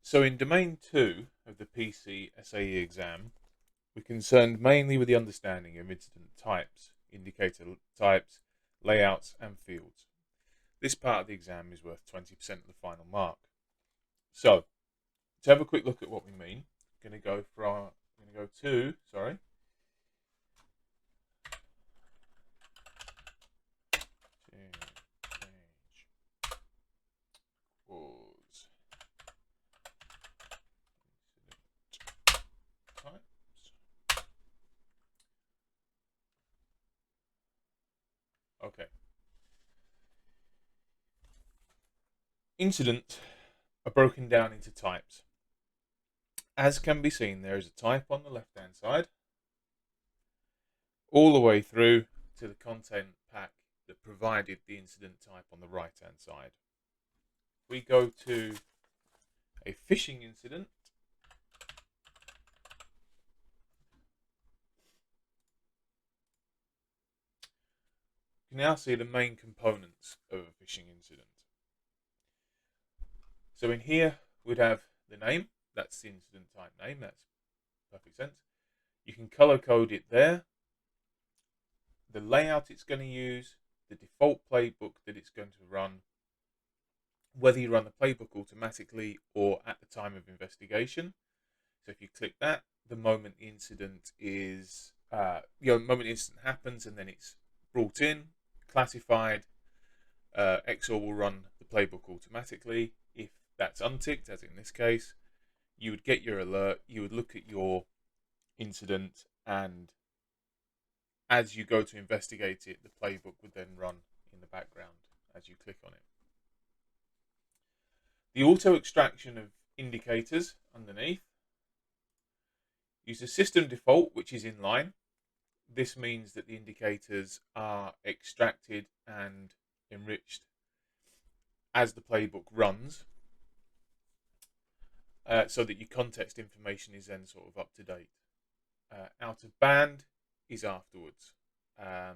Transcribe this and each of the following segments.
So in domain 2 of the PCSAE exam, we're concerned mainly with the understanding of incident types, indicator types, layouts and fields. This part of the exam is worth 20% of the final mark. So to have a quick look at what we mean, I'm going to go to was types. Okay. Incidents are broken down into types. As can be seen, there is a type on the left hand side, all the way through to the content pack that provided the incident type on the right hand side. If we go to a phishing incident, you can now see the main components of a phishing incident. So in here we'd have the name, that's the incident type name, that's perfect sense. You can color code it there, the layout it's going to use, the default playbook that it's going to run, whether you run the playbook automatically or at the time of investigation. So if you click that, the moment the incident is, moment the incident happens and then it's brought in, classified, XSOAR will run the playbook automatically. If that's unticked, as in this case, you would get your alert, you would look at your incident, and as you go to investigate it, the playbook would then run in the background as you click on it. The auto extraction of indicators underneath. Use the system default, which is in line. This means that the indicators are extracted and enriched as the playbook runs, so that your context information is then sort of up to date. Out of band is afterwards. I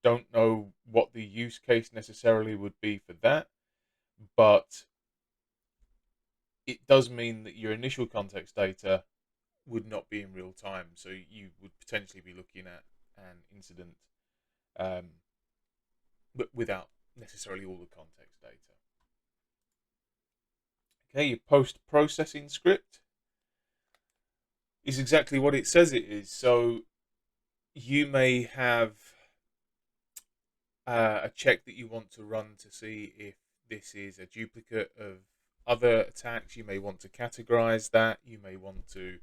don't know what the use case necessarily would be for that, but it does mean that your initial context data would not be in real time, so you would potentially be looking at an incident but without necessarily all the context data. Okay, your post-processing script is exactly what it says it is. So you may have a check that you want to run to see if this is a duplicate of other attacks. You may want to categorize that. You may want to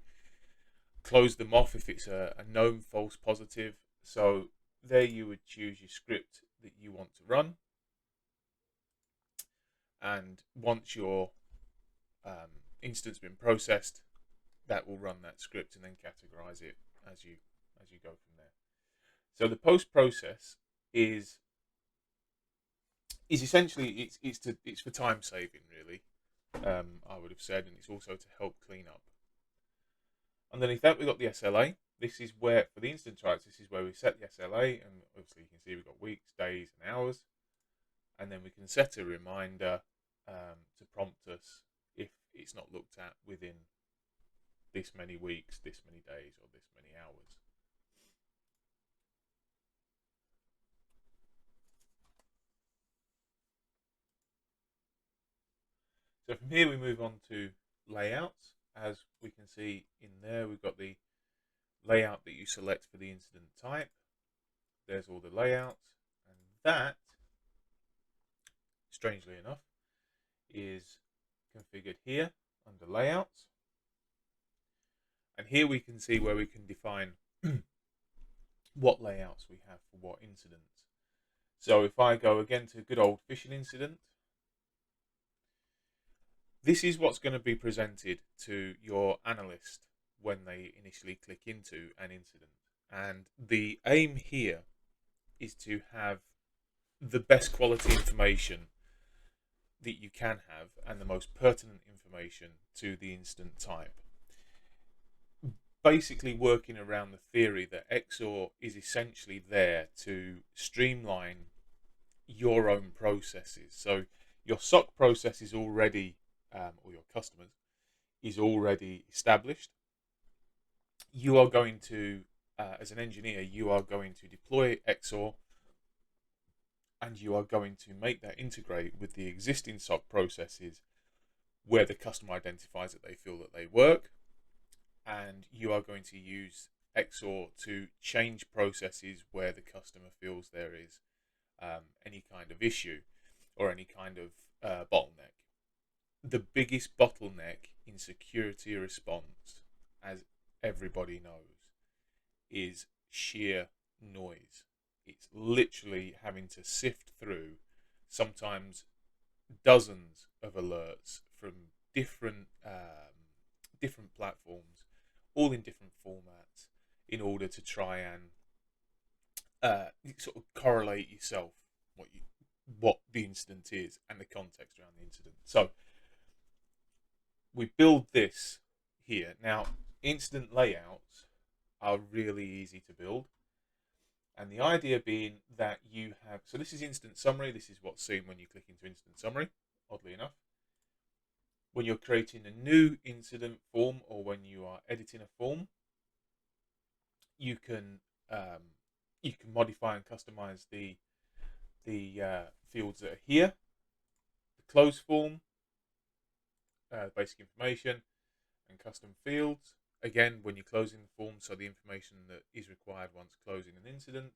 close them off if it's a known false positive. So there you would choose your script that you want to run, and once your instance has been processed, that will run that script and then categorize it as you go from there. So the post process is essentially it's for time saving, really. I would have said, and it's also to help clean up. Underneath that, we've got the SLA. This is where, for the instance types, this is where we set the SLA, and obviously you can see we've got weeks, days, and hours, and then we can set a reminder to prompt us if it's not looked at within this many weeks, this many days, or this many hours. So from here we move on to layouts. As we can see in there, we've got the layout that you select for the incident type. There's all the layouts, and that, strangely enough, is configured here under layouts. And here we can see where we can define what layouts we have for what incidents. So if I go again to good old phishing incident, this is what's going to be presented to your analyst when they initially click into an incident. And the aim here is to have the best quality information that you can have and the most pertinent information to the incident type. Basically working around the theory that XSOAR is essentially there to streamline your own processes. So your SOC process is already or your customers is already established, you are going to, as an engineer, you are going to deploy XSOAR, and you are going to make that integrate with the existing SOC processes where the customer identifies that they feel that they work, and you are going to use XSOAR to change processes where the customer feels there is any kind of issue or any kind of bottleneck. The biggest bottleneck in security response, as everybody knows, is sheer noise. It's literally having to sift through sometimes dozens of alerts from different different platforms, all in different formats, in order to try and sort of correlate yourself what the incident is and the context around the incident. So we build this here. Now, incident layouts are really easy to build. And the idea being that you have, so this is incident summary. This is what's seen when you click into incident summary, oddly enough. When you're creating a new incident form or when you are editing a form, you can modify and customize the fields that are here. The close form, basic information, and custom fields. Again, when you're closing the form, so the information that is required once closing an incident.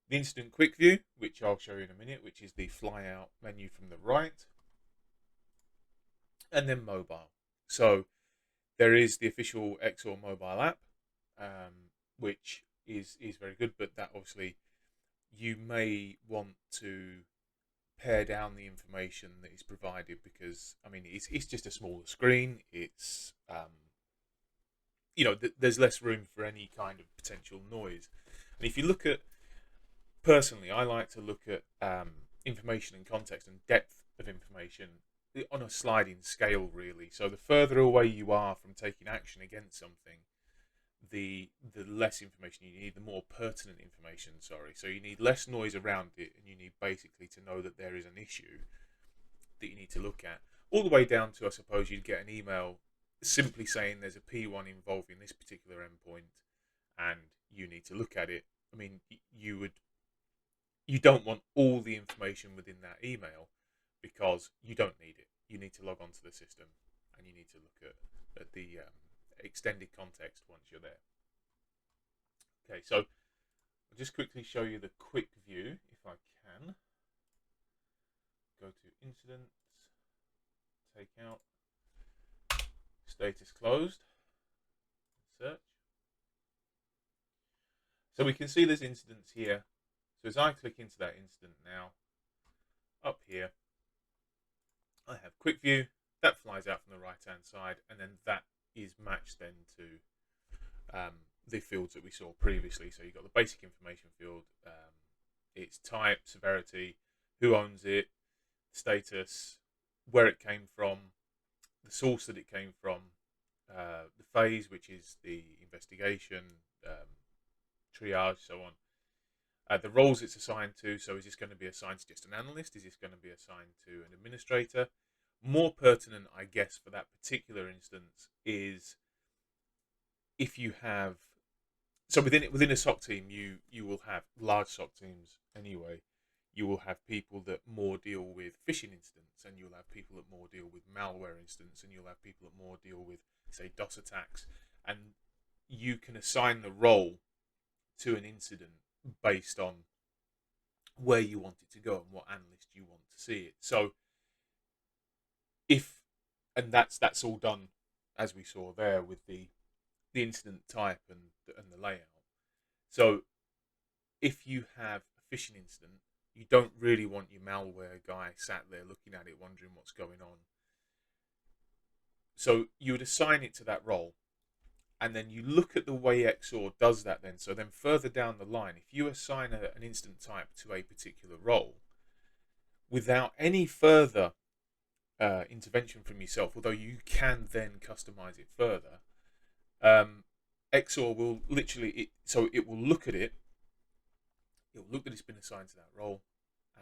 The incident quick view, which I'll show you in a minute, which is the fly out menu from the right. And then mobile. So there is the official XSOAR mobile app, which is very good, but that obviously you may want to pare down the information that is provided, because I mean it's just a smaller screen. It's there's less room for any kind of potential noise. And if you look at, personally, I like to look at information and context and depth of information on a sliding scale, really. So the further away you are from taking action against something, the less information you need, the more pertinent information, sorry. So you need less noise around it, and you need basically to know that there is an issue that you need to look at. All the way down to, I suppose, you'd get an email simply saying there's a P1 involving this particular endpoint and you need to look at it. I mean, you don't want all the information within that email, because you don't need it. You need to log onto the system and you need to look at the extended context once you're there. Okay, so I'll just quickly show you the quick view if I can. Go to incidents, take out status closed, search. So we can see there's incidents here. So as I click into that incident now, up here, I have quick view. That flies out from the right hand side, and then that is matched then to the fields that we saw previously. So you've got the basic information field, its type, severity, who owns it, status, where it came from, the source that it came from, the phase, which is the investigation, triage, so on. The roles it's assigned to, so is this going to be assigned to just an analyst? Is this going to be assigned to an administrator? More pertinent, I guess, for that particular instance is if you have, so within a SOC team, you will have large SOC teams anyway. You will have people that more deal with phishing incidents, and you'll have people that more deal with malware incidents, and you'll have people that more deal with, say, DOS attacks. And you can assign the role to an incident based on where you want it to go and what analyst you want to see it. So that's all done as we saw there with the incident type and the layout. So if you have a phishing incident, you don't really want your malware guy sat there looking at it wondering what's going on. So you would assign it to that role, and then you look at the way XSOAR does that then. So then further down the line, if you assign an incident type to a particular role, without any further intervention from yourself, although you can then customize it further, XSOAR will literally, it will look at it, it will look that it's been assigned to that role,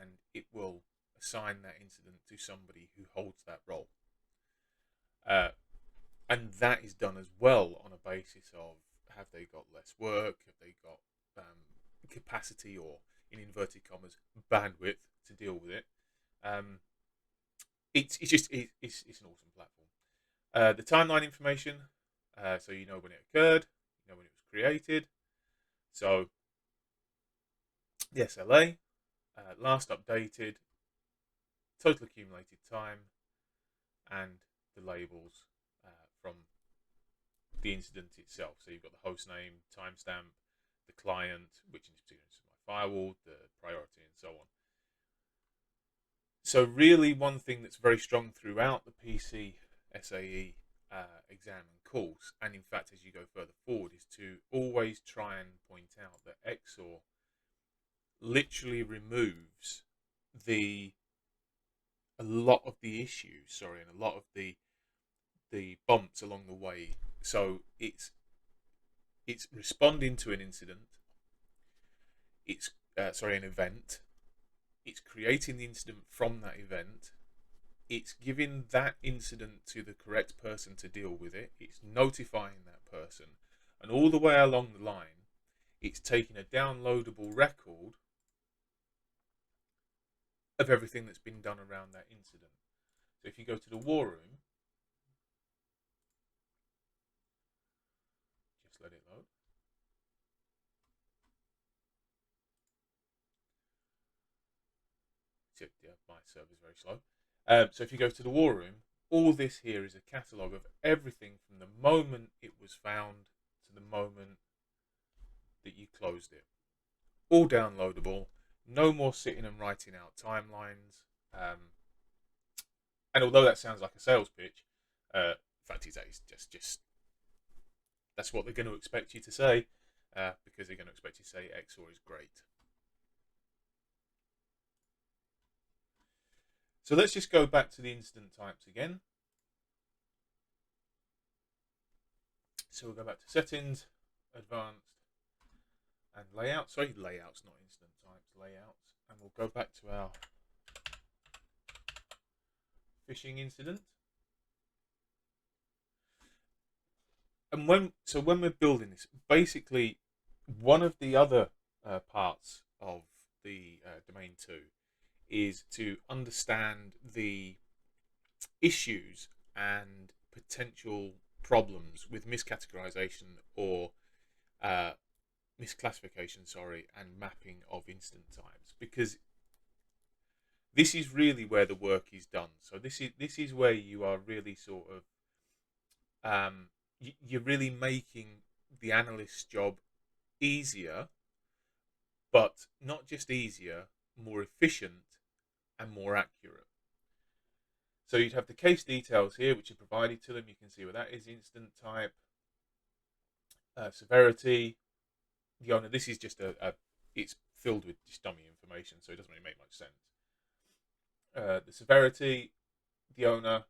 and it will assign that incident to somebody who holds that role. And that is done as well on a basis of, have they got less work, have they got capacity, or in inverted commas bandwidth to deal with it. It's an awesome platform. The timeline information, so you know when it occurred, you know when it was created. So the SLA, last updated, total accumulated time, and the labels from the incident itself. So you've got the host name, timestamp, the client, which in this particular instance is my firewall, the priority, and so on. So really, one thing that's very strong throughout the PCSAE exam and course, and in fact as you go further forward, is to always try and point out that XSOAR literally removes a lot of the issues, and a lot of the bumps along the way. So it's responding to an incident, it's an event, it's creating the incident from that event, it's giving that incident to the correct person to deal with it, it's notifying that person, and all the way along the line, it's taking a downloadable record of everything that's been done around that incident. So if you go to the war room, just let it load. Yeah, my server's very slow. So if you go to the war room, all this here is a catalogue of everything from the moment it was found to the moment that you closed it. All downloadable, no more sitting and writing out timelines. And although that sounds like a sales pitch, in fact it's just that's what they're going to expect you to say, because they're going to expect you to say XSOAR is great. So let's just go back to the incident types again. So we'll go back to settings, advanced, and layouts. Sorry, layouts, not incident types, layouts. And we'll go back to our phishing incident. And when we're building this, basically one of the other parts of the domain 2 is to understand the issues and potential problems with miscategorization or misclassification, and mapping of incident types, because this is really where the work is done. So this is where you are really sort of you're really making the analyst's job easier, but not just easier, more efficient and more accurate. So you'd have the case details here, which are provided to them. You can see what that is: incident type, severity, the owner. This is just it's filled with just dummy information, so it doesn't really make much sense. The severity, the owner,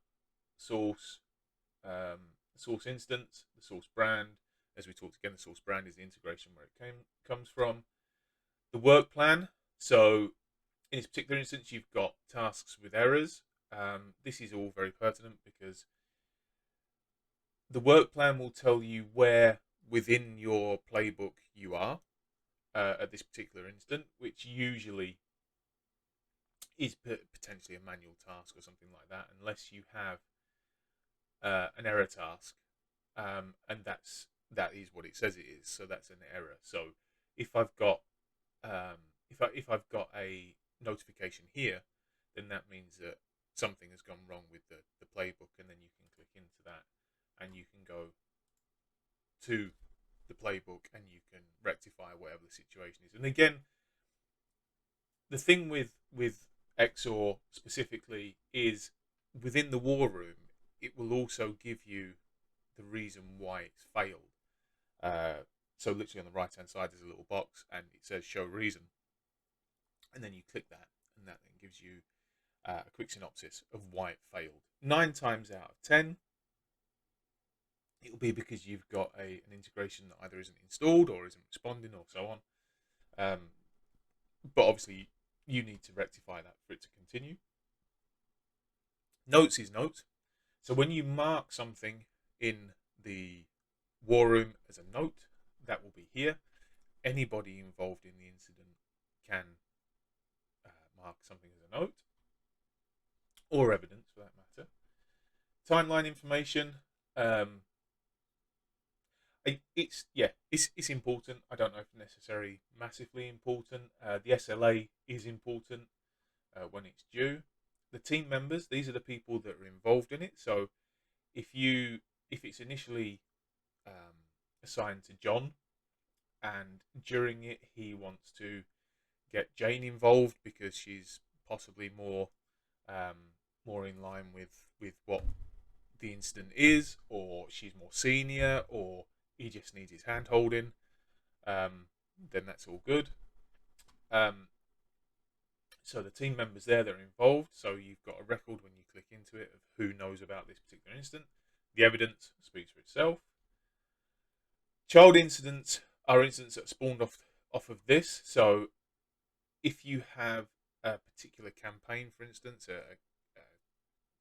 source, source instance, the source brand. As we talked again, the source brand is the integration where it comes from. The work plan. So in this particular instance, you've got tasks with errors. This is all very pertinent because the work plan will tell you where within your playbook you are at this particular instant, which usually is potentially a manual task or something like that, unless you have an error task, and that is what it says it is. So that's an error. So if I've got if I've got a notification here, then that means that something has gone wrong with the playbook, and then you can click into that and you can go to the playbook and you can rectify whatever the situation is. And again, the thing with XSOAR specifically is within the war room, it will also give you the reason why it's failed. So literally on the right hand side there's a little box and it says show reason, and then you click that, and that then gives you a quick synopsis of why it failed. 9 times out of 10 it'll be because you've got an integration that either isn't installed or isn't responding or so on. But obviously you need to rectify that for it to continue. Notes is notes. So when you mark something in the war room as a note, that will be here. Anybody involved in the incident can mark something as a note, or evidence for that matter. Timeline information. It's important. I don't know if necessarily massively important. The SLA is important when it's due. The team members, these are the people that are involved in it. So if it's initially assigned to John, and during it he wants to get Jane involved because she's possibly more in line with what the incident is, or she's more senior, or he just needs his hand holding, then that's all good. So the team members there that are involved, so you've got a record when you click into it of who knows about this particular incident. The evidence speaks for itself. Child incidents are incidents that spawned off of this. So if you have a particular campaign, for instance, a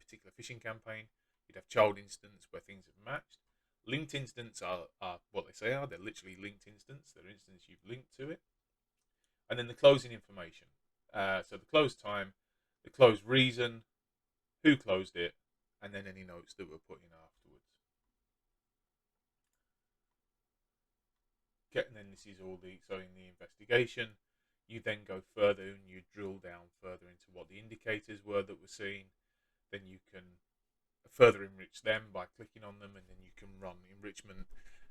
particular phishing campaign, you'd have child incidents where things have matched. Linked incidents are what they say are. They're literally linked incidents. They're incidents you've linked to it. And then the closing information. So the close time, the close reason, who closed it, and then any notes that were put in afterwards. Okay, and then this is all in the investigation. You then go further and you drill down further into what the indicators were that were seen. Then you can further enrich them by clicking on them, and then you can run enrichment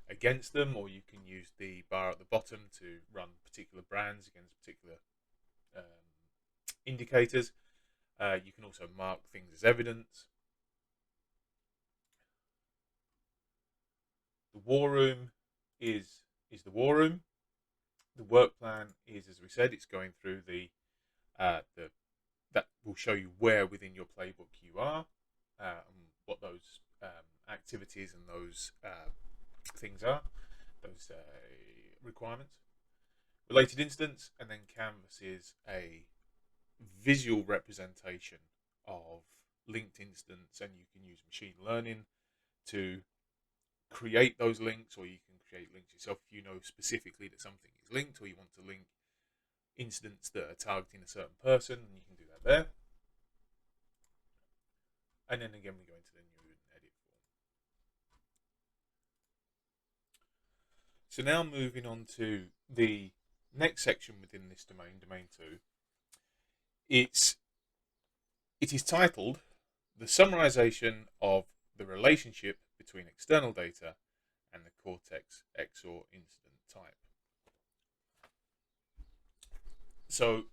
against them, or you can use the bar at the bottom to run particular brands against particular indicators. You can also mark things as evidence. The war room is the war room. The work plan is, as we said, it's going through that will show you where within your playbook you are, and what those activities and those things are, those requirements. Related instance, and then Canvas is a visual representation of linked instance, and you can use machine learning to create those links, or you can create links yourself if you know specifically that something is linked, or you want to link incidents that are targeting a certain person, and you can do that there. And then again we go into the new and edit form. So now moving on to the next section within this domain 2. It is titled The Summarization of the Relationship Between External Data and the Cortex XSOAR Incident Type. So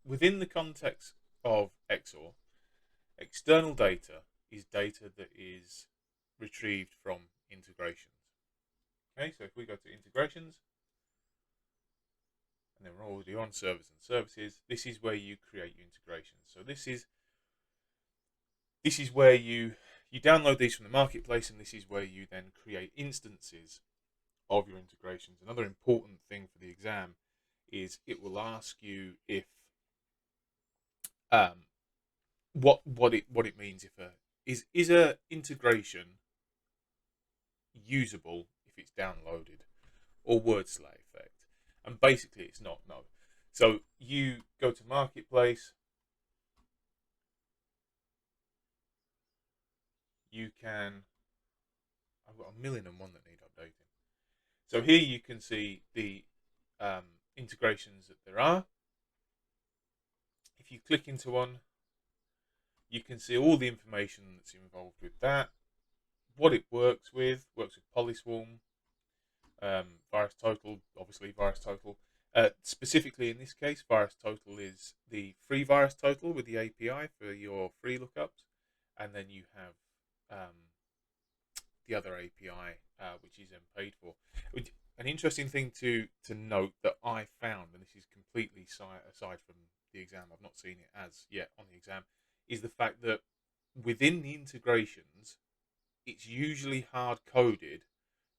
within the context of XSOAR, external data is data that is retrieved from integrations. Okay, so if we go to integrations, and then we're already on servers and services, this is where you create your integrations. So this is where you download these from the marketplace, and this is where you then create instances of your integrations. Another important thing for the exam is it will ask you if what it means if is a integration usable if it's downloaded, or word salad effect. And basically it's not, no. So you go to marketplace, you can, I've got 1,000,001 that need updating. So here you can see the integrations that there are. If you click into one, you can see all the information that's involved with that, what it works with Polyswarm, VirusTotal, obviously VirusTotal. Specifically in this case, VirusTotal is the free VirusTotal with the API for your free lookups, and then you have the other API which is then paid for. An interesting thing to note that I found, and this is completely aside from the exam, I've not seen it as yet on the exam, is the fact that within the integrations, it's usually hard coded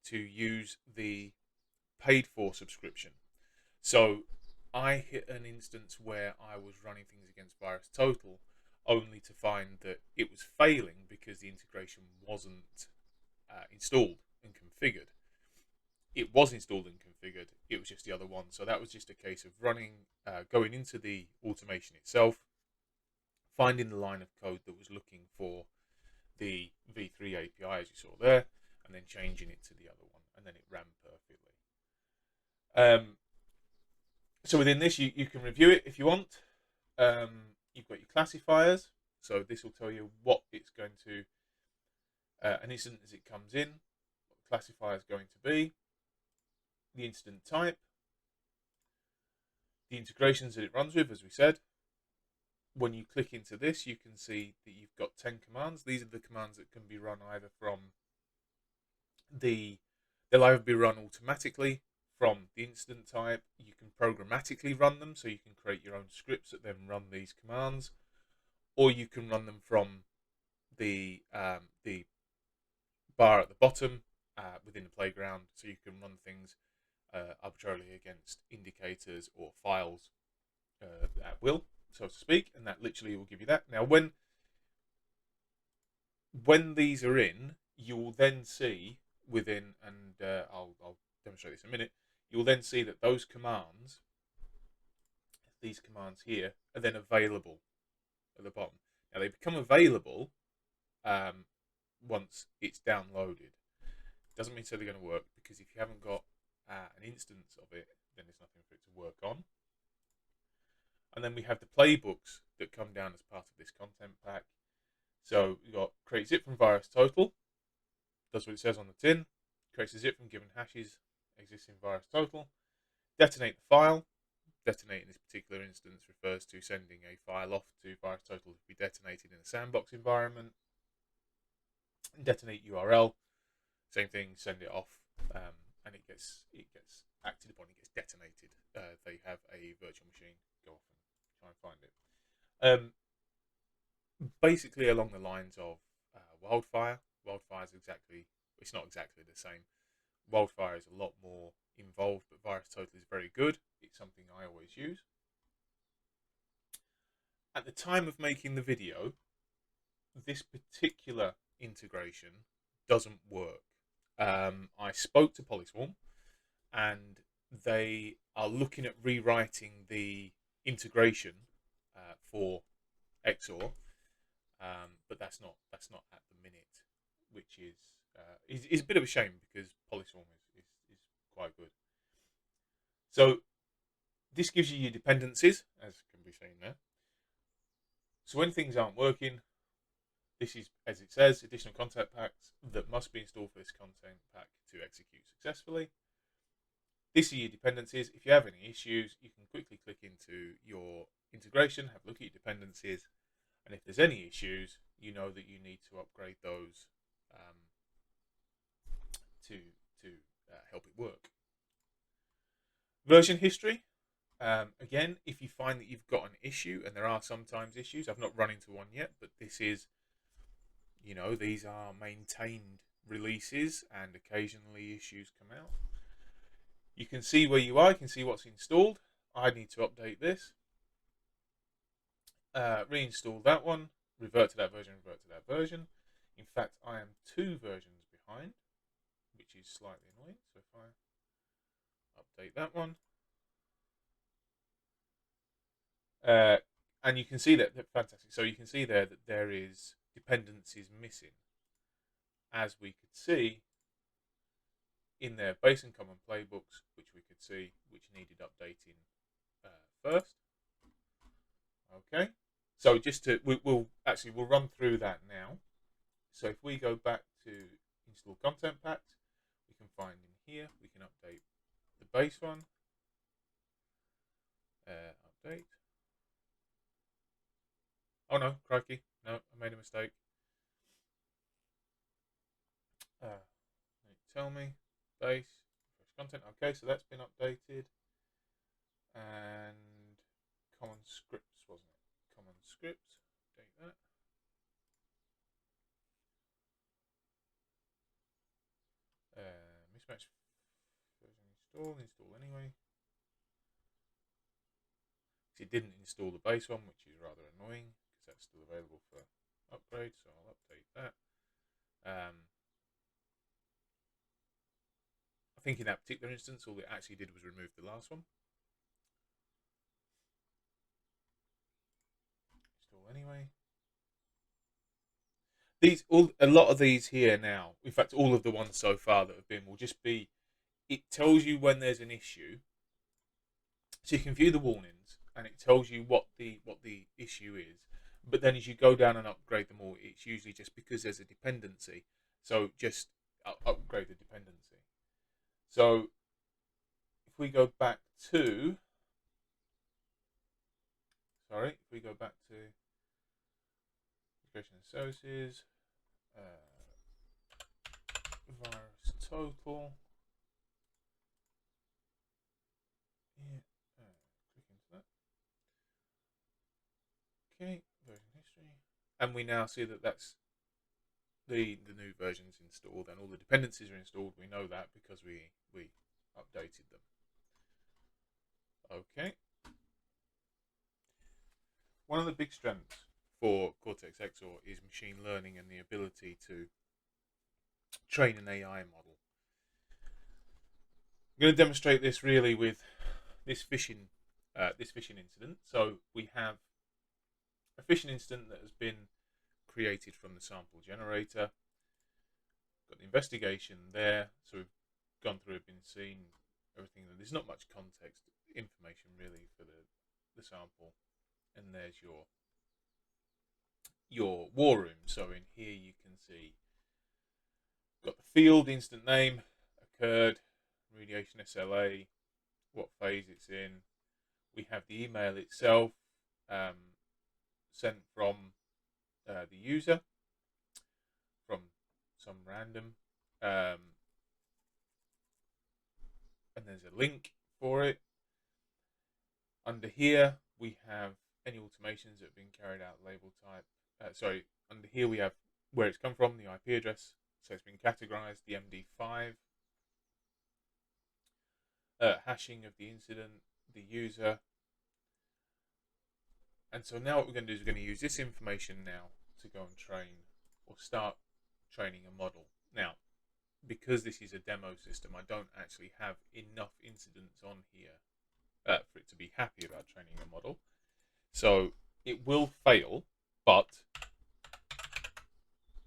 to use the paid for subscription. So I hit an instance where I was running things against VirusTotal only to find that it was failing because the integration wasn't installed and configured. It was installed and configured, it was just the other one. So that was just a case of going into the automation itself, finding the line of code that was looking for the v3 API as you saw there, and then changing it to the other one, and then it ran perfectly. So within this, you can review it if you want. You've got your classifiers, so this will tell you what it's going to, an incident as it comes in, what the classifier is going to be, the incident type, the integrations that it runs with, as we said. When you click into this, you can see that you've got 10 commands. These are the commands that can be run either from they'll either be run automatically from the incident type. You can programmatically run them, so you can create your own scripts that then run these commands, or you can run them from the bar at the bottom within the playground, so you can run things arbitrarily against indicators or files at will, so to speak, and that literally will give you that. Now, when these are in, you will then see within, and I'll demonstrate this in a minute, you will then see that those commands, these commands here, are then available at the bottom. Now, they become available once it's downloaded. Doesn't mean so they're going to work, because if you haven't got an instance of it, then there's nothing for it to work on. And then we have the playbooks that come down as part of this content pack. So we've got create zip from virus total, does what it says on the tin, creates a zip from given hashes, existing virus total, detonate the file. Detonate in this particular instance refers to sending a file off to virus total to be detonated in a sandbox environment. Detonate URL, same thing, send it off, and it gets acted upon, it gets detonated. They have a virtual machine, go off and try and find it. Basically along the lines of Wildfire. Wildfire is it's not exactly the same. Wildfire is a lot more involved, but virus total is very good. It's something I always use. At the time of making the video, this particular integration doesn't work. I spoke to Polyswarm, and they are looking at rewriting the integration for XSOAR, but that's not at the minute, which is a bit of a shame, because Polyswarm is quite good. So this gives you your dependencies, as can be seen there. So when things aren't working, this is, as it says, additional content packs that must be installed for this content pack to execute successfully. These are your dependencies. If you have any issues, you can quickly click into your integration, have a look at your dependencies, and if there's any issues, you know that you need to upgrade those to help it work. Version history. Again, if you find that you've got an issue, and there are sometimes issues, I've not run into one yet, but this is, these are maintained releases, and occasionally issues come out. You can see where you are, you can see what's installed. I need to update this. Reinstall that one, revert to that version, revert to that version. In fact, I am 2 versions behind, which is slightly annoying. So if I update that one, and you can see that, fantastic. So you can see there that there is dependencies missing, as we could see in their base and common playbooks, which we could see which needed updating first. Okay, so just to we'll run through that now. So if we go back to install content packs, we can find in here, we can update the base one. Update. Oh no, crikey, no, I made a mistake. Tell me, base, fresh content. Okay, so that's been updated. And common scripts, wasn't it? Common scripts, update that. Mismatch version install anyway. It didn't install the base one, which is rather annoying, that's still available for upgrade, so I'll update that. I think in that particular instance, all it actually did was remove the last one. Install anyway. A lot of these here now, in fact, all of the ones so far that have been will just be, it tells you when there's an issue, so you can view the warnings, and it tells you what the issue is. But then as you go down and upgrade them all, it's usually just because there's a dependency. So just upgrade the dependency. So if we go back to, if we go back to integration and services, virus total. Yeah, click into that. Okay, version history, and we now see that that's the new version's installed and all the dependencies are installed. We know that because we updated them. Okay. One of the big strengths for Cortex XSOAR is machine learning and the ability to train an AI model. I'm going to demonstrate this really with this phishing incident. So we have a phishing incident that has been created from the sample generator. Got the investigation there, so we've gone through it, been seen everything. There's not much context information really for the sample, and there's your war room. So in here you can see got the field, instant name, occurred, remediation SLA, what phase it's in. We have the email itself sent from the user from some random, and there's a link for it. Under here we have any automations that have been carried out, label type. Under here we have where it's come from, the IP address, so it's been categorized, the MD5, hashing of the incident, the user. And so now what we're going to do is we're going to use this information now to go and train or start training a model. Now, because this is a demo system, I don't actually have enough incidents on here for it to be happy about training a model. So it will fail, but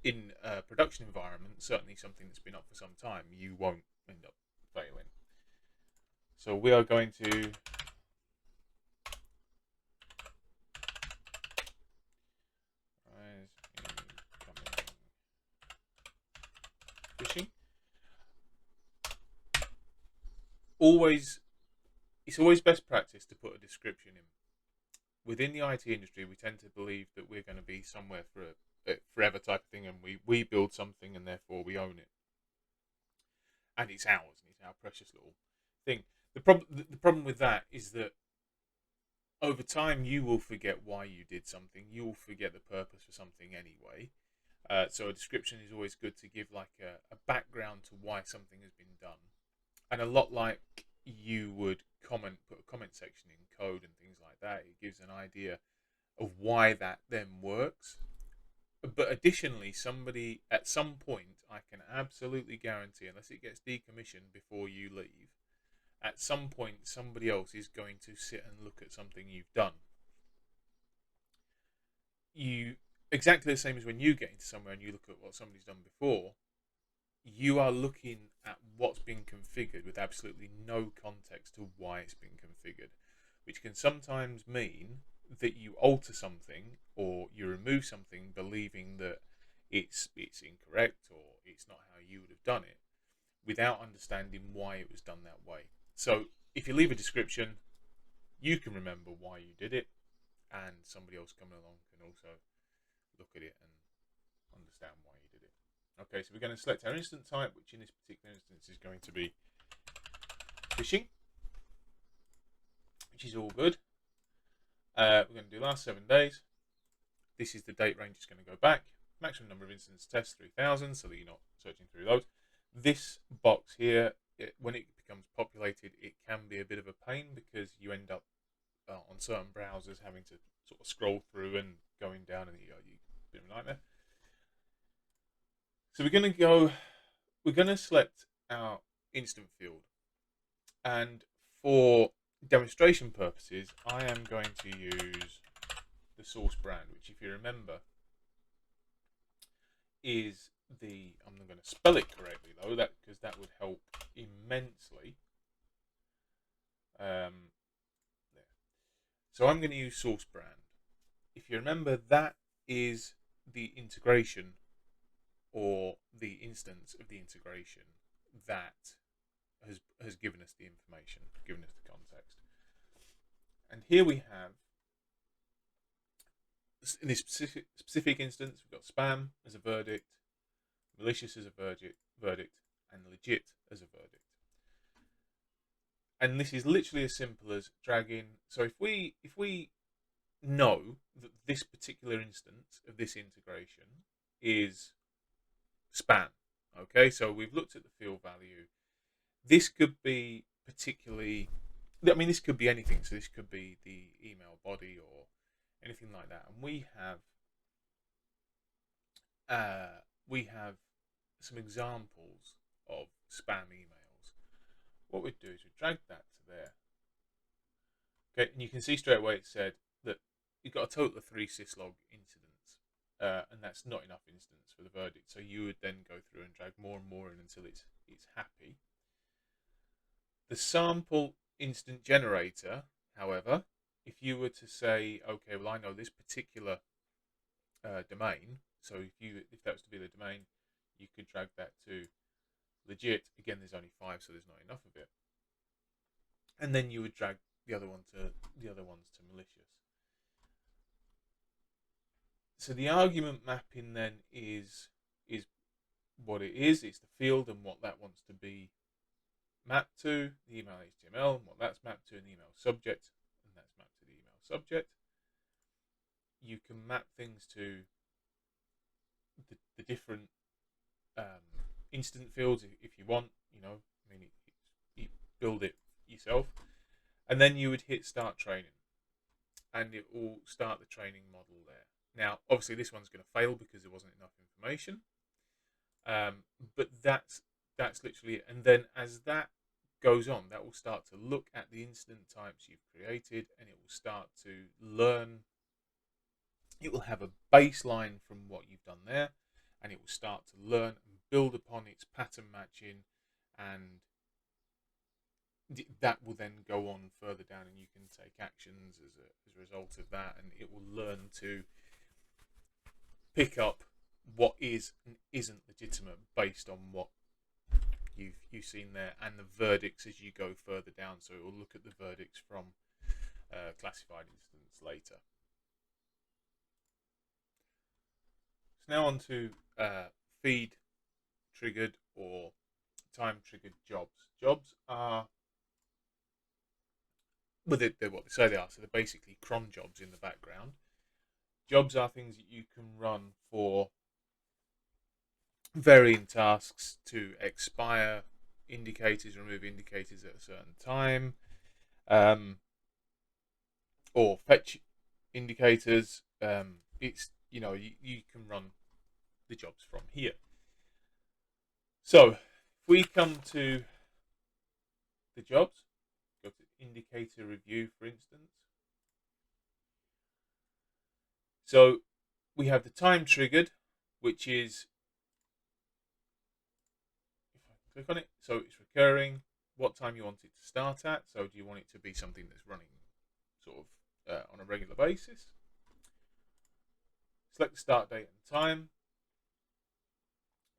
in a production environment, certainly something that's been up for some time, you won't end up failing. So we are going to phishing. It's always best practice to put a description in. Within the IT industry, we tend to believe that we're going to be somewhere for a forever type of thing, and we build something and therefore we own it, and it's ours, and it's our precious little thing. The problem with that is that over time you will forget why you did something. You will forget the purpose for something anyway. So a description is always good to give like a background to why something has been done, and a lot like you would put a comment section in code and things like that. It gives an idea of why that then works. But additionally, somebody at some point, I can absolutely guarantee, unless it gets decommissioned before you leave, at some point somebody else is going to sit and look at something you've done. Exactly the same as when you get into somewhere and you look at what somebody's done before, you are looking at what's been configured with absolutely no context to why it's been configured, which can sometimes mean that you alter something or you remove something believing that it's incorrect or it's not how you would have done it, without understanding why it was done that way. So if you leave a description, you can remember why you did it, and somebody else coming along can also look at it and understand why you did it. Okay, so we're going to select our instance type, which in this particular instance is going to be phishing, which is all good. We're going to do last 7 days. This is the date range it's going to go back. Maximum number of instance tests 3,000, so that you're not searching through those. This box here, when it becomes populated, it can be a bit of a pain because you end up on on certain browsers, having to sort of scroll through and going down, and you bit of a nightmare. So we're going to select our instant field, and for demonstration purposes, I am going to use the source brand, which, if you remember, is I'm not going to spell it correctly though, because that would help immensely. There. So I'm going to use source brand. If you remember, that is the integration, or the instance of the integration that has given us the information, given us the context. And here we have, in this specific instance, we've got spam as a verdict, malicious as a verdict, and legit as a verdict. And this is literally as simple as dragging. So if we know that this particular instance of this integration is spam, okay, so we've looked at the field value. This could be particularly, I mean, this could be anything. So this could be the email body or anything like that. And we have some examples of spam emails. What we'd do is we'd drag that to there. Okay, and you can see straight away it said that you've got a total of 3 syslog incidents, and that's not enough incidents for the verdict. So you would then go through and drag more and more in until it's happy. The sample instant generator, however, if you were to say, okay, well, I know this particular domain, so if that was to be the domain, you could drag that to legit. Again, there's only 5, so there's not enough of it. And then you would drag the other ones to malicious. So the argument mapping then is what it is. It's the field and what that wants to be mapped to, the email HTML, and what that's mapped to, an email subject, and that's mapped to the email subject. You can map things to the different instant fields if you want. I mean, you build it yourself, and then you would hit start training, and it will start the training model there. Now, obviously, this one's going to fail because there wasn't enough information, but that's literally it. And then as that goes on, that will start to look at the incident types you've created, and it will start to learn. It will have a baseline from what you've done there, and it will start to learn and build upon its pattern matching, and that will then go on further down, and you can take actions as a result of that, and it will learn to pick up what is and isn't legitimate based on what you've seen there, and the verdicts as you go further down. So it will look at the verdicts from classified instance later. So now on to feed triggered or time triggered jobs. Jobs are, well, they're what they say they are. So they're basically cron jobs in the background. Jobs are things that you can run for varying tasks to expire indicators, remove indicators at a certain time, or fetch indicators. It's you can run the jobs from here. So if we come to the jobs, go to indicator review, for instance. So we have the time triggered, which is, if I click on it, so it's recurring, what time you want it to start at. So do you want it to be something that's running sort of on a regular basis? Select the start date and time.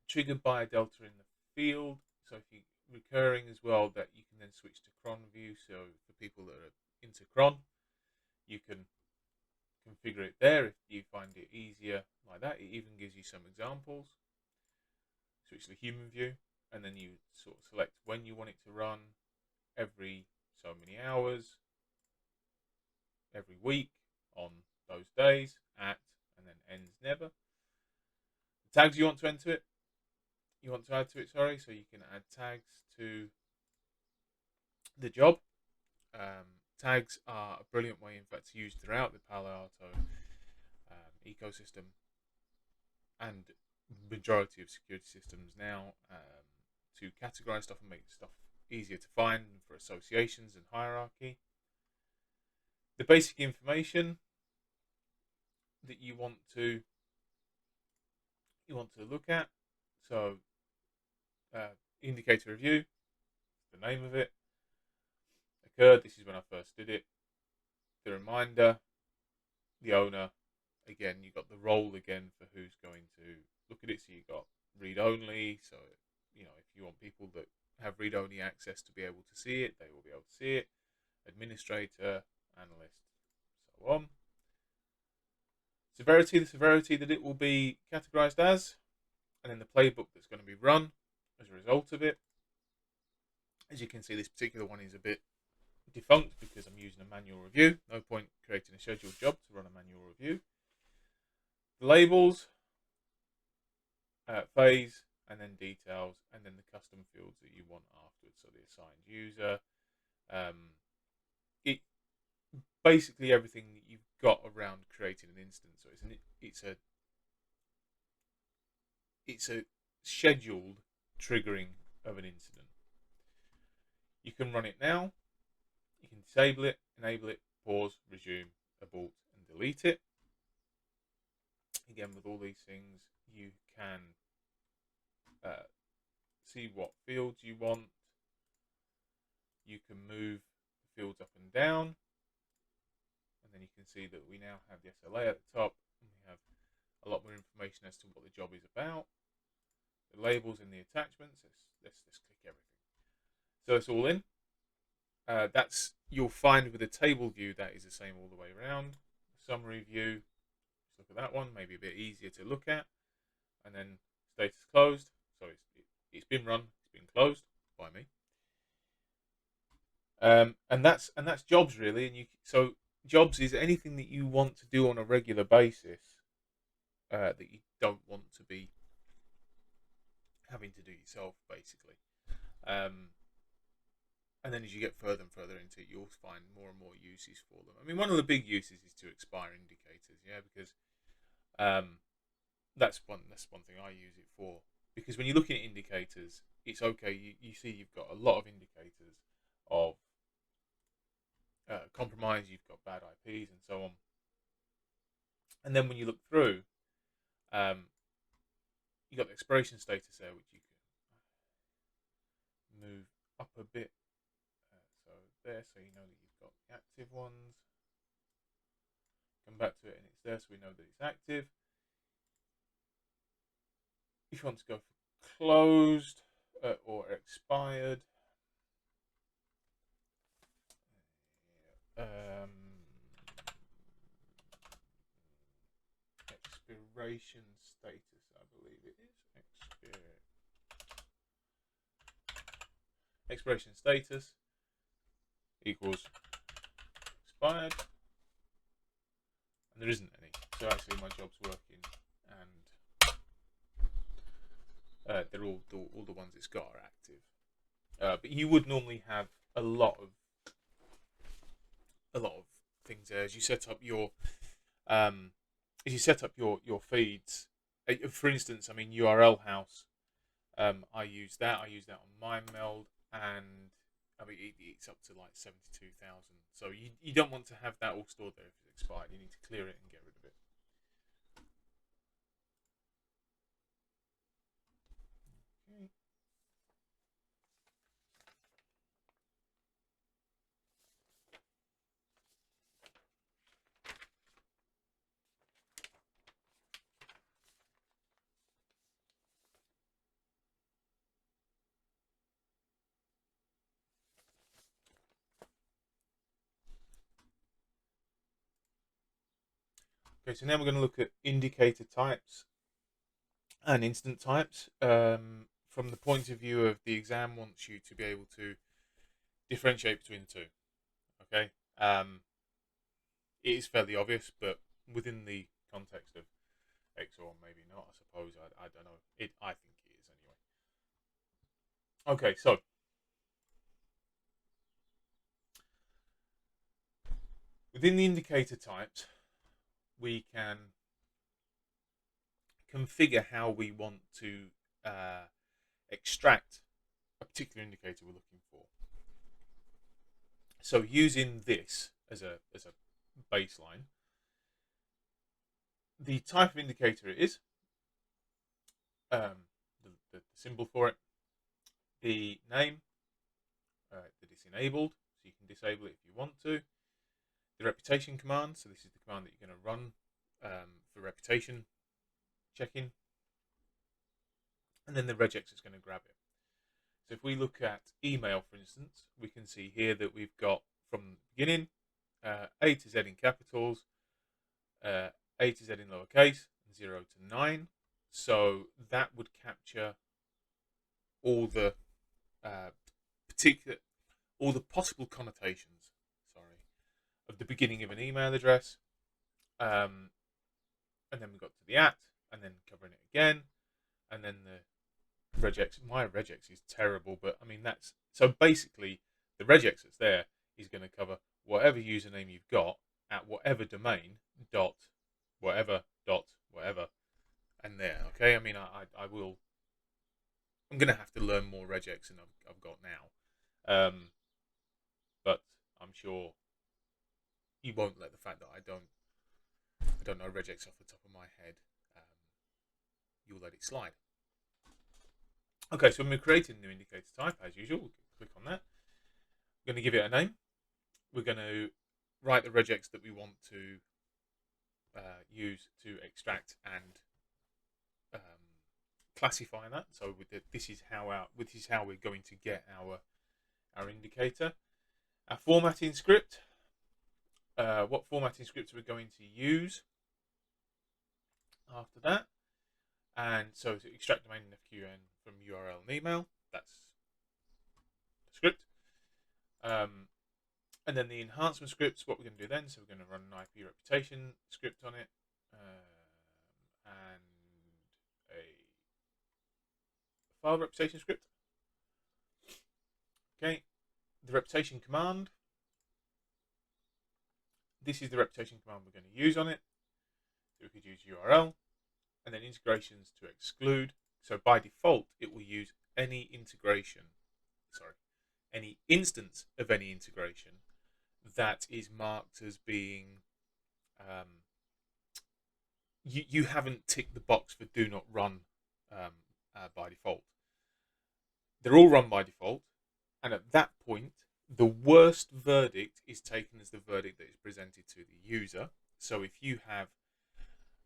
Triggered by a delta in the field. So if you recurring as well, that you can then switch to cron view. So for people that are into cron, you can configure it there if you find it easier like that. It even gives you some examples. Switch to human view, and then you sort of select when you want it to run, every so many hours, every week, on those days, at, and then ends never. The tags you want to add to it, so you can add tags to the job. Tags are a brilliant way, in fact, to use throughout the Palo Alto ecosystem and majority of security systems now, to categorize stuff and make stuff easier to find for associations and hierarchy. The basic information that you want to look at. So indicator review, the name of it. Occurred, this is when I first did it. The reminder, the owner. Again, you've got the role again for who's going to look at it. So you've got read only. So, you know, if you want people that have read only access to be able to see it, they will be able to see it. Administrator, analyst, so on. Severity, the severity that it will be categorized as, and then the playbook that's going to be run as a result of it. As you can see, this particular one is a bit defunct because I'm using a manual review. No point creating a scheduled job to run a manual review. The labels, phase, and then details, and then the custom fields that you want afterwards. So the assigned user, it basically everything that you've got around creating an instance. So it's a scheduled triggering of an incident. You can run it now. You can disable it, enable it, pause, resume, abort, and delete it. Again, with all these things, you can see what fields you want. You can move the fields up and down. And then you can see that we now have the SLA at the top. And we have a lot more information as to what the job is about. The labels and the attachments. Let's click everything. So it's all in. That's, you'll find with a table view that is the same all the way around. Summary view, let's look at that one, maybe a bit easier to look at. And then status closed. So it's been run, it's been closed by me. And that's jobs really. And so jobs is anything that you want to do on a regular basis that you don't want to be having to do yourself, basically. And then as you get further and further into it, you'll find more and more uses for them. I mean, one of the big uses is to expire indicators, yeah, because that's one thing I use it for. Because when you're looking at indicators, it's okay. You see you've got a lot of indicators of compromise, you've got bad IPs and so on. And then when you look through, you've got the expiration status there, which you can move up a bit. So there, so you know that you've got the active ones. Come back to it and it's there, so we know that it's active. If you want to go for closed or expired, expiration status, I believe it is. Expiration status equals expired, and there isn't any. So actually, my job's working, and they're all the ones it's got are active. But you would normally have a lot of things there as you set up your feeds. For instance, I mean URL house. I use that. I use that on Minemeld, and I mean it's up to like 72,000. So you don't want to have that all stored there if it's expired. You need to clear it and get rid of it. Okay. Okay, so now we're going to look at indicator types and instant types. From the point of view of the exam wants you to be able to differentiate between the two. Okay, it is fairly obvious, but within the context of XSOAR, maybe not. I suppose I don't know. I think it is anyway. Okay, so Within the indicator types, we can configure how we want to extract a particular indicator we're looking for. So using this as a baseline, the type of indicator it is, the symbol for it, the name that it's enabled, so you can disable it if you want to, the reputation command, so this is the command that you're going to run for reputation checking, and then the regex that's going to grab it. So if we look at email, for instance, we can see here that we've got from the beginning A to Z in capitals, A to Z in lowercase, 0 to 9. So that would capture all the all the possible connotations, of the beginning of an email address, and then we got to the @ and then covering it again, and then the regex. My regex is terrible, but I mean that's so basically the regex that's there is going to cover whatever username you've got at whatever domain dot whatever, and there. Okay, I mean I will. I'm going to have to learn more regex than I've got now, but I'm sure you won't let the fact that I don't know regex off the top of my head. You'll let it slide. Okay, so when we're creating a new indicator type, as usual, we'll click on that. We're going to give it a name. We're going to write the regex that we want to use to extract and classify that. So this is how we're going to get our indicator. Our formatting script. What formatting scripts we're going to use after that. And so to extract domain and FQN from URL and email, that's the script. And then the enhancement scripts, what we're going to do then, so we're going to run an IP reputation script on it, and a file reputation script. Okay, the reputation command. This is the reputation command we're going to use on it. So we could use URL, and then integrations to exclude. So by default, it will use any instance of any integration that is marked as being, you haven't ticked the box for do not run by default. They're all run by default, and at that point, the worst verdict is taken as the verdict that is presented to the user. So if you have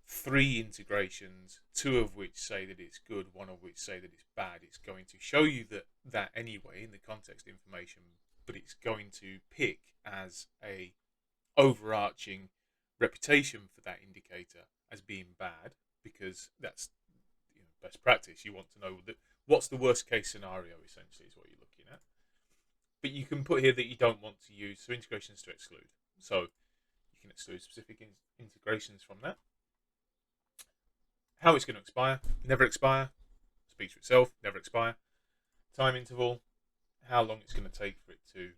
3 integrations, 2 of which say that it's good, 1 of which say that it's bad, it's going to show you that anyway in the context information, but it's going to pick as a overarching reputation for that indicator as being bad, because that's best practice. You want to know what's the worst case scenario, essentially, is what you're looking at. But you can put here that you don't want to use, so integrations to exclude. So you can exclude specific integrations from that. How it's going to expire: never expire, speaks for itself, never expire. Time interval, how long it's going to take for it to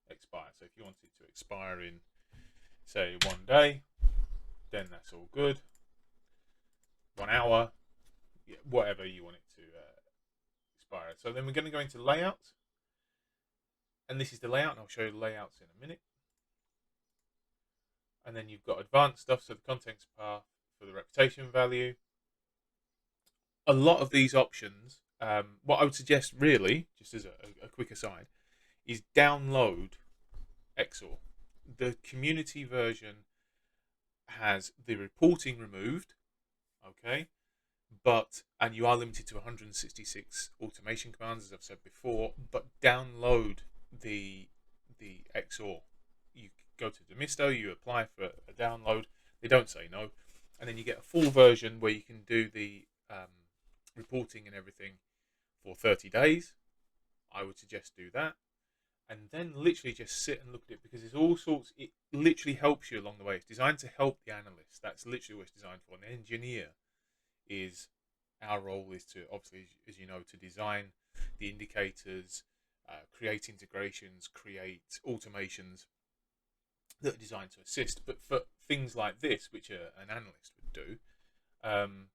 expire. So if you want it to expire in, say, 1 day, then that's all good. 1 hour, whatever you want it to expire. So then we're going to go into layouts, and this is the layout, and I'll show you the layouts in a minute. And then you've got advanced stuff, so the context path for the reputation value. A lot of these options, what I would suggest really, just as a quick aside, is download XSOAR. The community version has the reporting removed, okay, and you are limited to 166 automation commands, as I've said before, but download the XSOAR. You go to Demisto, you apply for a download, they don't say no, and then you get a full version where you can do the reporting and everything for 30 days. I would suggest do that, and then literally just sit and look at it, because there's all sorts. It literally helps you along the way. It's designed to help the analyst. That's literally what it's designed for. An engineer our role is to, obviously, as you know, to design the indicators, create integrations, create automations that are designed to assist. But for things like this, which an analyst would do, and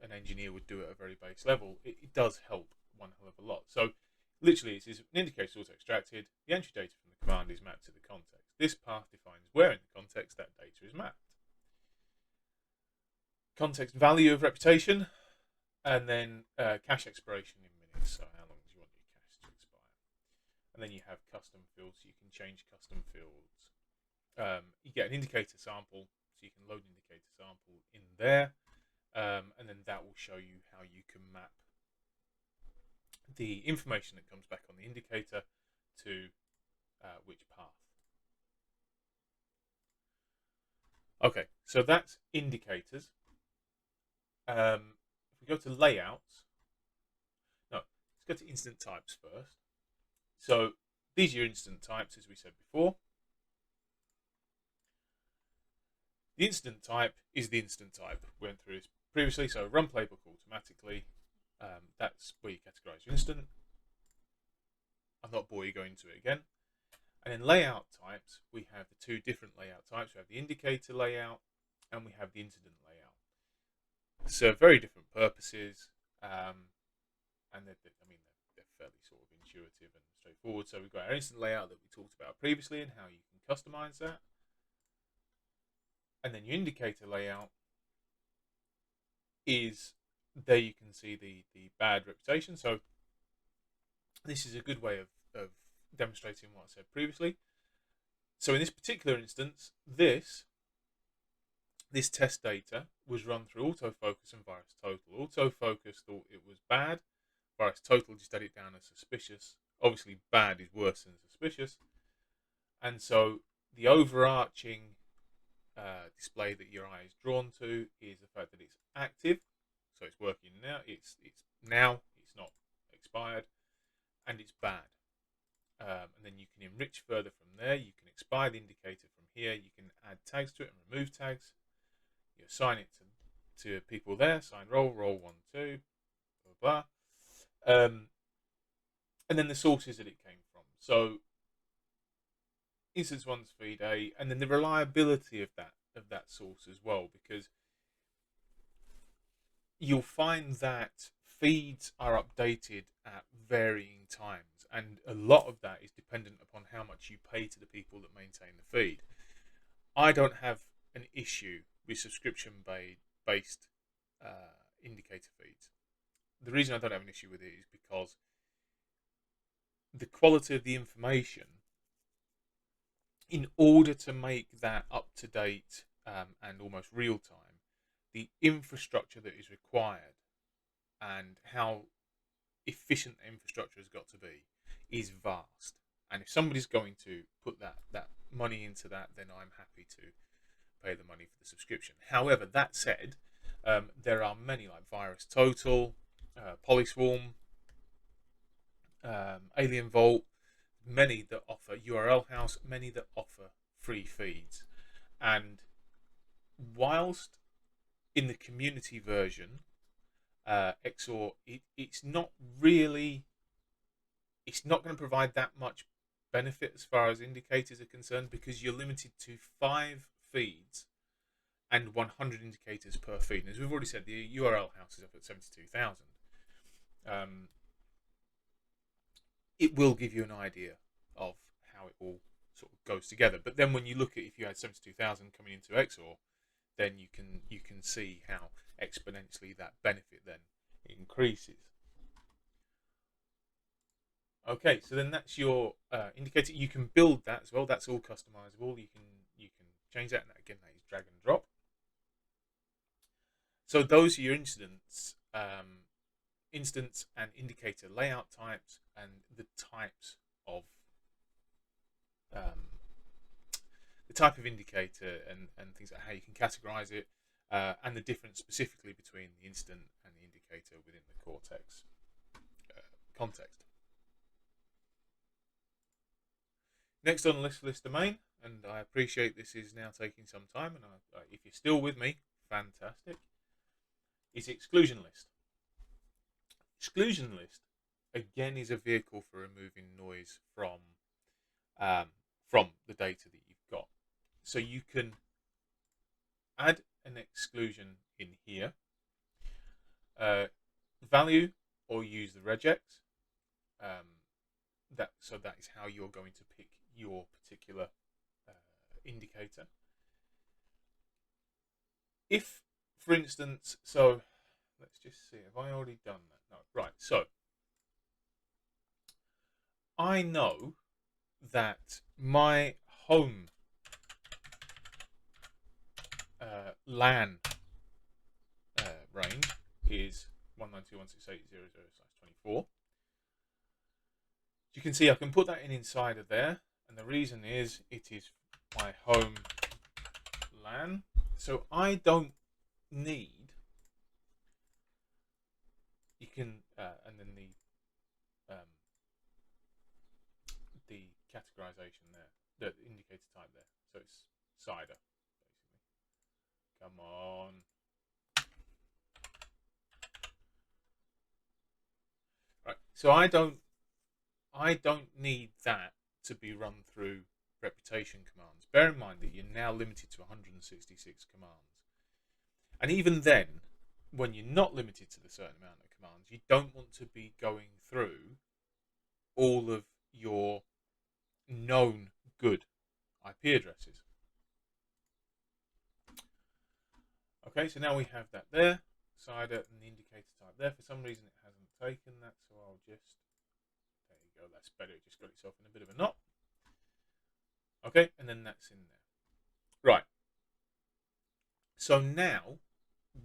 an engineer would do at a very base level, it does help one hell of a lot. So literally, it says an indicator is auto extracted. The entry data from the command is mapped to the context. This path defines where in the context that data is mapped. Context value of reputation, and then cache expiration in minutes. So how long do you want your cache to expire? And then you have custom fields. So you can change custom fields. You get an indicator sample, so you can load an indicator sample in there. And then that will show you how you can map the information that comes back on the indicator to which path. Okay, so that's indicators. If we go to layouts, let's go to instant types first. So these are your instant types, as we said before. The instant type is the instant type. We went through this previously, so run playbook automatically. That's where you categorize your instant. I'll not bore you going into it again. And in layout types, we have the two different layout types. We have the indicator layout and we have the incident layout. So very different purposes, and they're fairly sort of intuitive and straightforward. So we've got our instant layout that we talked about previously and how you can customize that. And then your indicator layout is, there you can see the bad reputation. So this is a good way of demonstrating what I said previously. So in this particular instance, this test data was run through autofocus and virus total. Autofocus thought it was bad. Virus total just had it down as suspicious. Obviously, bad is worse than suspicious. And so the overarching display that your eye is drawn to is the fact that it's active. So it's working now. It's not expired, and it's bad. And then you can enrich further from there. You can expire the indicator from here. You can add tags to it and remove tags. You assign it to people there. Assign role 1, 2, blah blah. And then the sources that it came from. So instance 1's feed A, and then the reliability of that source as well, because you'll find that feeds are updated at varying times, and a lot of that is dependent upon how much you pay to the people that maintain the feed. I don't have an issue with subscription-based indicator feeds. The reason I don't have an issue with it is because the quality of the information, in order to make that up-to-date and almost real-time, the infrastructure that is required and how efficient the infrastructure has got to be is vast. And if somebody's going to put that money into that, then I'm happy to pay the money for the subscription. However, that said, there are many like Virus Total, Polyswarm, Alien Vault, many that offer URL House, many that offer free feeds. And whilst in the community version, XSOAR, it's not going to provide that much benefit as far as indicators are concerned, because you're limited to 5 feeds and 100 indicators per feed. And as we've already said, the URL house is up at 72,000. It will give you an idea of how it all sort of goes together. But then when you look at, if you had 72,000 coming into XSOAR, then you can see how exponentially that benefit then increases. Okay, so then that's your indicator. You can build that as well. That's all customizable. You can change that, and again, that is drag and drop. So those are your instance and indicator layout types, and the types of the type of indicator and things like how you can categorize it, and the difference specifically between the instant and the indicator within the Cortex context. Next on the list domain, and I appreciate this is now taking some time, and if you're still with me, fantastic, is exclusion list. Exclusion list, again, is a vehicle for removing noise from from the data that you've got. So you can add an exclusion in here, value, or use the regex. So that is how you're going to pick your particular indicator. If, for instance, so let's just see, have I already done that? No, right. So I know that my home LAN range is 192.168.0.0/24. You can see I can put that in inside of there, and the reason is it is my home LAN. So I don't need, you can, and then the categorization there, the indicator type there. So it's cider, basically. Come on. Right. So I don't need that to be run through reputation commands. Bear in mind that you're now limited to 166 commands. And even then, when you're not limited to the certain amount of commands, you don't want to be going through all of your known good IP addresses. Okay, so now we have that there, cider and the indicator type there. For some reason it hasn't taken that, so I'll just, there you go, that's better. It just got itself in a bit of a knot. Okay, and then that's in there. Right. So now,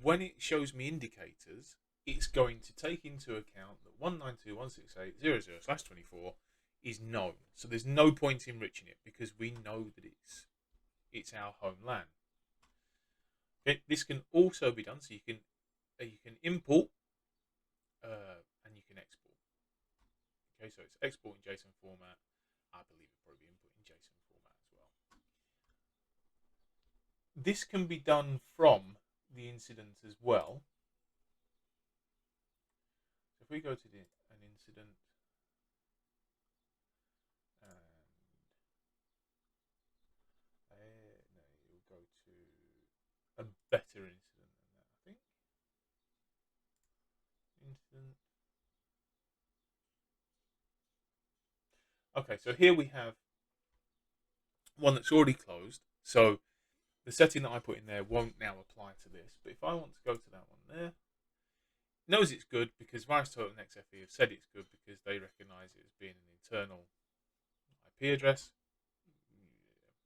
when it shows me indicators, it's going to take into account that 192.168.0.0/24 is known. So there's no point enriching it because we know that it's our home LAN. Okay, this can also be done, so you can import and you can export. Okay, so it's export in JSON format. I believe it'll probably be input in JSON format as well. This can be done from the incident as well. So if we go to an incident, and no, you'll go to a better incident than that, I think. Incident. Okay, so here we have one that's already closed. So the setting that I put in there won't now apply to this. But if I want to go to that one there, it knows it's good because VirusTotal and XFE have said it's good because they recognize it as being an internal IP address.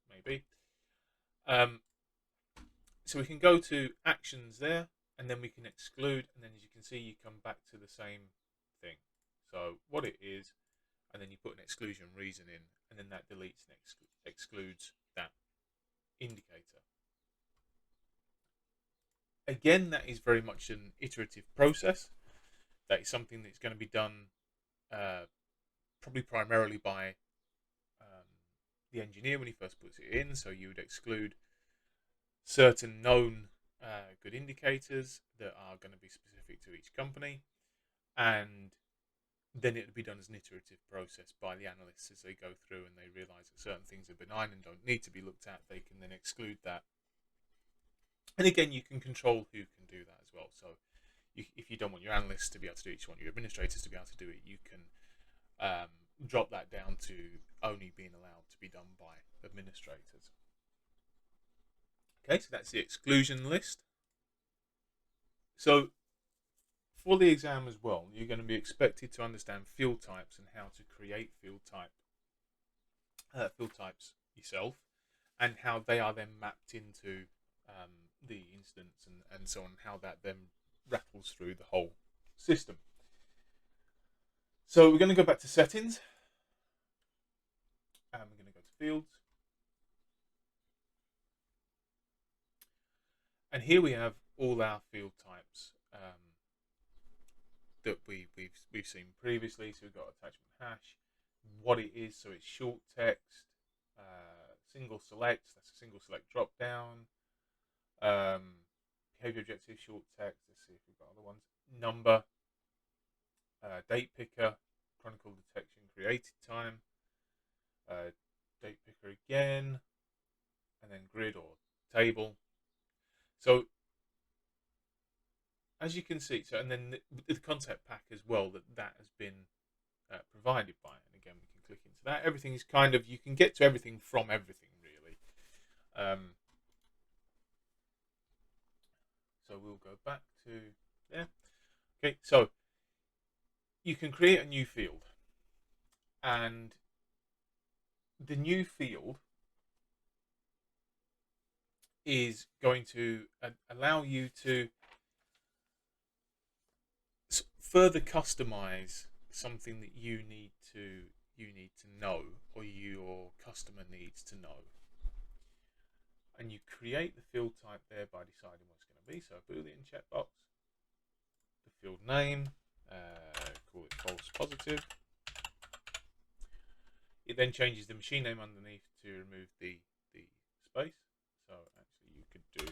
Maybe. So we can go to actions there, and then we can exclude, and then as you can see, you come back to the same thing. So what it is, and then you put an exclusion reason in, and then that deletes and excludes that indicator. Again, that is very much an iterative process. That is something that's going to be done probably primarily by the engineer when he first puts it in. So you would exclude certain known good indicators that are going to be specific to each company, and then it would be done as an iterative process by the analysts as they go through and they realize that certain things are benign and don't need to be looked at. They can then exclude that. And again, you can control who can do that as well. So if you don't want your analysts to be able to do it, you want your administrators to be able to do it, you can drop that down to only being allowed to be done by administrators. Okay, so that's the exclusion list. So for the exam as well, you're going to be expected to understand field types and how to create field types yourself, and how they are then mapped into the instance and so on, how that then rattles through the whole system. So we're going to go back to settings, and we're going to go to fields. And here we have all our field types that we've seen previously. So we've got attachment hash, what it is. So it's short text, single select. That's a single select drop down. Behavior objective, short text. Let's see if we've got other ones. Number, date picker, chronicle detection, created time, date picker again, and then grid or table. So as you can see, and then the concept pack as well that has been provided by. And again, we can click into that. Everything is kind of, you can get to everything from everything really. So we'll go back to there. Okay, so you can create a new field, and the new field is going to allow you to further customize something that you need to know, or your customer needs to know. And you create the field type there by deciding what it's going to be. So Boolean checkbox, the field name, call it false positive. It then changes the machine name underneath to remove the space. So actually you could do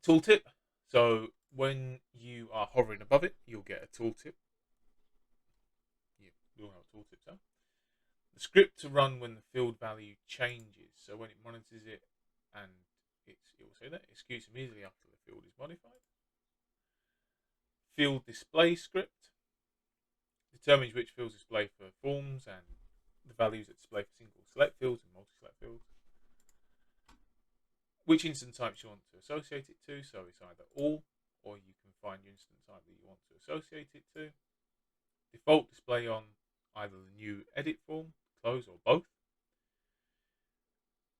tooltip. So when you are hovering above it, you'll get a tooltip. You all know what tooltips are. The script to run when the field value changes. So when it monitors it, and it will say that executes immediately after the field is modified. Field display script determines which fields display for forms and the values that display for single select fields and multi-select fields. Which instance types you want to associate it to. So it's either all, or you can find your instance type that you want to associate it to. Default display on either the new edit form, close, or both.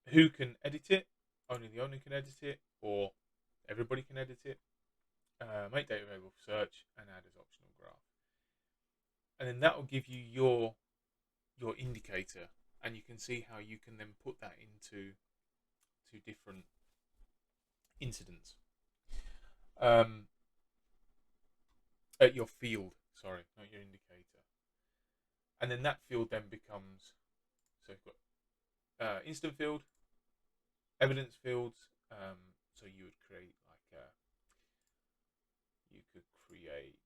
Who can edit it? Only the owner can edit it, or everybody can edit it. Make data available for search, and add as optional graph. And then that will give you your indicator, and you can see how you can then put that into different incidents. At your field, sorry, not your indicator. And then that field then becomes, so you've got instant field, evidence fields. So you would create you could create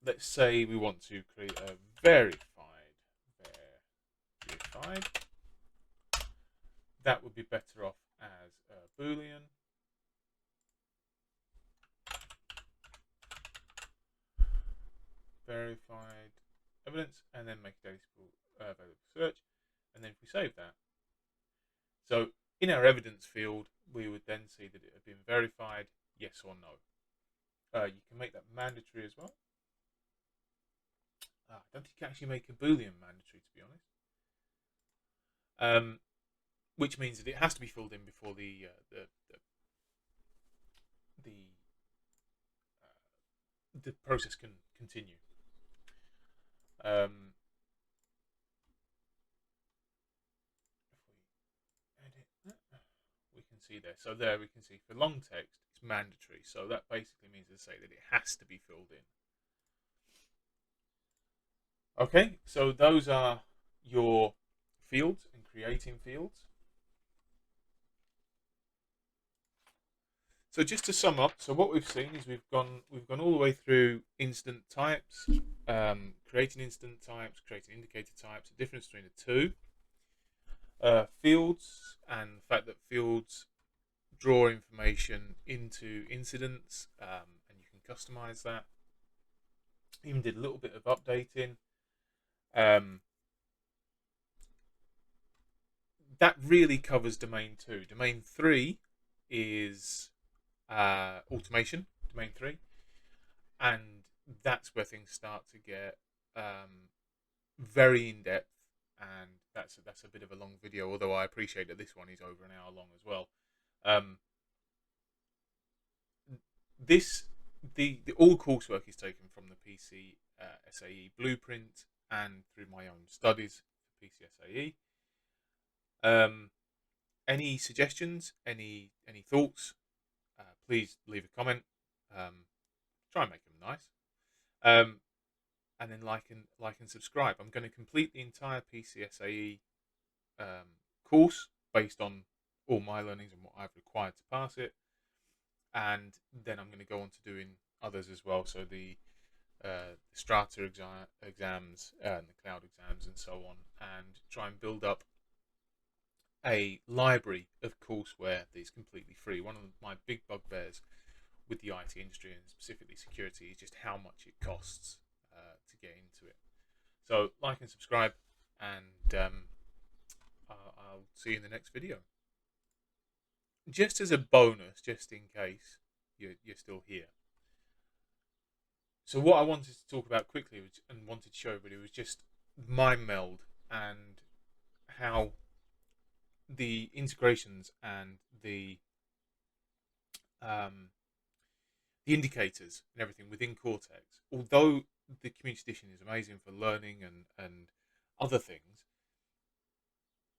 let's say we want to create a verified. That would be better off as a Boolean. Verified evidence, and then make it available for search. And then if we save that, so in our evidence field, we would then see that it had been verified, yes or no. You can make that mandatory as well. I don't think you can actually make a Boolean mandatory, to be honest. Which means that it has to be filled in before the process can continue. If we edit that, we can see there. So there we can see for long text, it's mandatory. So that basically means to say that it has to be filled in. Okay, so those are your fields and creating fields. So just to sum up, so what we've seen is we've gone all the way through instant types, creating instant types, creating indicator types, the difference between the two, fields, and the fact that fields draw information into incidents, and you can customize that. Even did a little bit of updating. That really covers domain 2. Domain 3 is automation, domain 3, and that's where things start to get very in depth, and that's a bit of a long video, although I appreciate that this one is over an hour long as well. The all coursework is taken from the PCSAE blueprint and through my own studies for PCSAE. Any suggestions, any thoughts, please leave a comment. Try and make them nice. And then like and subscribe. I'm going to complete the entire PCSAE course based on all my learnings and what I've required to pass it. And then I'm going to go on to doing others as well. So the the strata exams and the cloud exams and so on, and try and build up a library of courseware that is completely free. One of my big bugbears with the IT industry and specifically security is just how much it costs to get into it. So like and subscribe, and I'll see you in the next video. Just as a bonus, just in case you're still here. So what I wanted to talk about quickly and wanted to show everybody was just Minemeld and how the integrations and the indicators and everything within Cortex, although the community edition is amazing for learning and other things,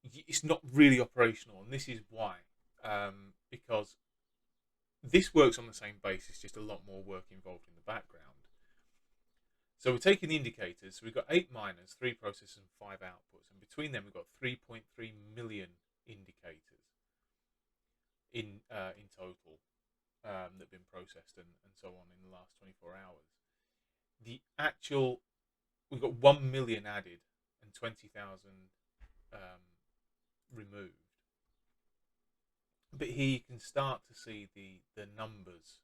it's not really operational, and this is why. Because this works on the same basis, just a lot more work involved in the background. So we're taking the indicators. So we've got 8 miners, 3 processors, and 5 outputs, and between them we've got 3.3 million indicators in total that have been processed and so on in the last 24 hours. The actual, we've got 1 million added and 20,000 removed. But here you can start to see the numbers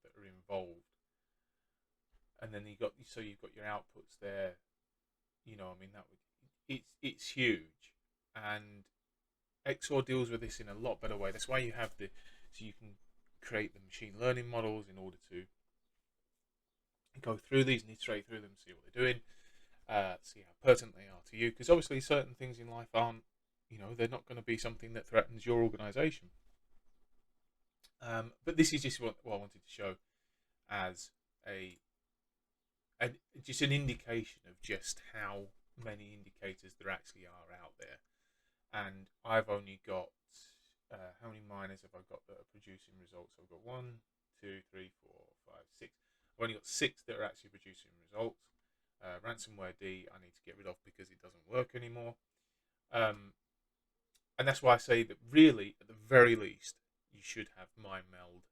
that are involved, and then you've got your outputs there. You know, I mean, it's huge, and XSOAR deals with this in a lot better way. That's why you have so you can create the machine learning models in order to go through these and iterate through them, see what they're doing, see how pertinent they are to you. Because obviously, certain things in life aren't, they're not going to be something that threatens your organization. But this is just what I wanted to show as just an indication of just how many indicators there actually are out there. And I've only got, how many miners have I got that are producing results? I've got 1, 2, 3, 4, 5, 6. I've only got 6 that are actually producing results. Ransomware D I need to get rid of because it doesn't work anymore. And that's why I say that really, at the very least, you should have Minemeld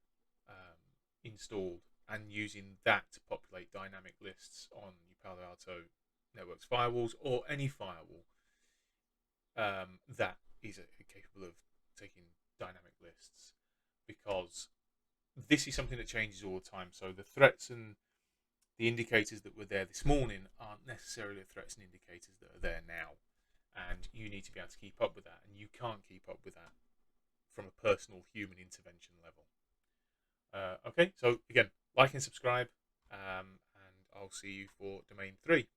installed and using that to populate dynamic lists on your Palo Alto Networks firewalls or any firewall that is capable of taking dynamic lists, because this is something that changes all the time. So the threats and the indicators that were there this morning aren't necessarily the threats and indicators that are there now. And you need to be able to keep up with that, and you can't keep up with that from a personal human intervention level. Okay, so again, like and subscribe, and I'll see you for domain 3.